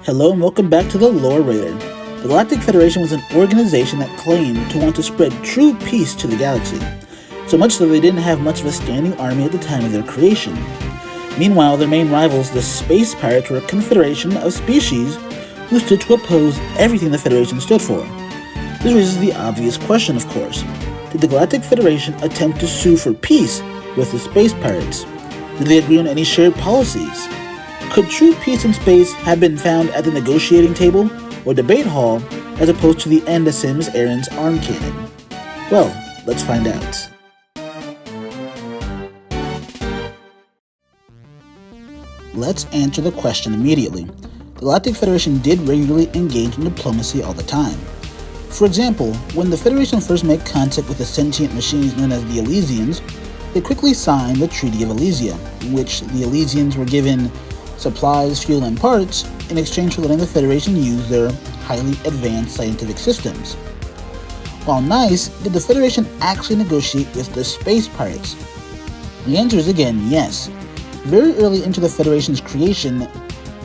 Hello and welcome back to the Lore Raider. The Galactic Federation was an organization that claimed to want to spread true peace to the galaxy, so much so they didn't have much of a standing army at the time of their creation. Meanwhile, their main rivals, the Space Pirates, were a confederation of species who stood to oppose everything the Federation stood for. This raises the obvious question, of course. Did the Galactic Federation attempt to sue for peace with the Space Pirates? Did they agree on any shared policies? Could true peace in space have been found at the negotiating table or debate hall as opposed to the end of Sims Aaron's arm cannon? Well, let's find out. Let's answer the question immediately. The Galactic Federation did regularly engage in diplomacy all the time. For example, when the Federation first made contact with the sentient machines known as the Elysians, they quickly signed the Treaty of Elysia, in which the Elysians were given supplies, fuel, and parts in exchange for letting the Federation use their highly advanced scientific systems. While nice, did the Federation actually negotiate with the Space Pirates? The answer is again yes. Very early into the Federation's creation,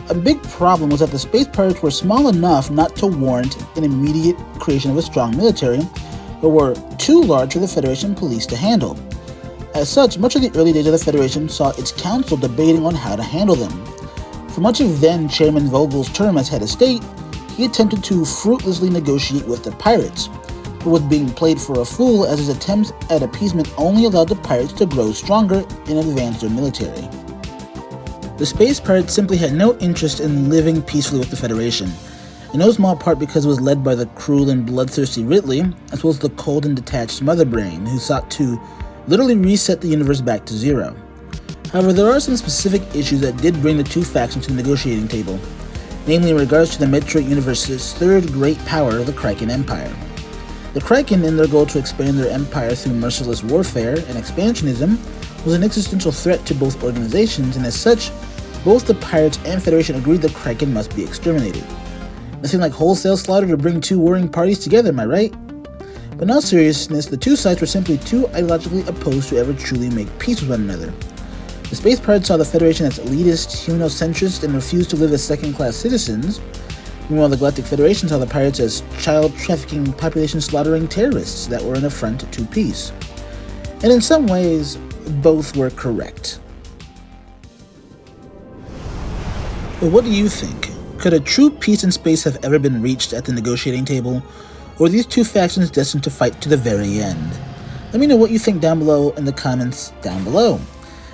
a big problem was that the Space Pirates were small enough not to warrant an immediate creation of a strong military, but were too large for the Federation police to handle. As such, much of the early days of the Federation saw its council debating on how to handle them. For much of then Chairman Vogel's term as head of state, he attempted to fruitlessly negotiate with the pirates, but was being played for a fool as his attempts at appeasement only allowed the pirates to grow stronger and advance their military. The Space Pirates simply had no interest in living peacefully with the Federation, in no small part because it was led by the cruel and bloodthirsty Ridley, as well as the cold and detached Mother Brain, who sought to literally reset the universe back to zero. However, there are some specific issues that did bring the two factions to the negotiating table, namely in regards to the Metroid universe's third great power, the Kraken Empire. The Kraken, in their goal to expand their empire through merciless warfare and expansionism, was an existential threat to both organizations, and as such, both the Pirates and Federation agreed the Kraken must be exterminated. Nothing like wholesale slaughter to bring two warring parties together, am I right? But in all seriousness, the two sides were simply too ideologically opposed to ever truly make peace with one another. The Space Pirates saw the Federation as elitist, humanocentrist, and refused to live as second-class citizens. Meanwhile, the Galactic Federation saw the pirates as child-trafficking, population-slaughtering terrorists that were an affront to peace. And in some ways, both were correct. But what do you think? Could a true peace in space have ever been reached at the negotiating table? Or are these two factions destined to fight to the very end? Let me know what you think down below in the comments down below.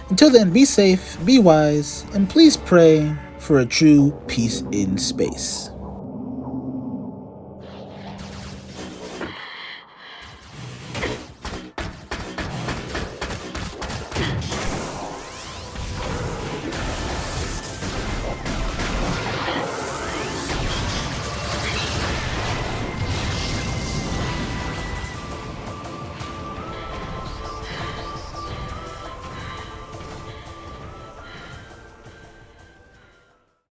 Until then, be safe, be wise, and please pray for a true peace in space.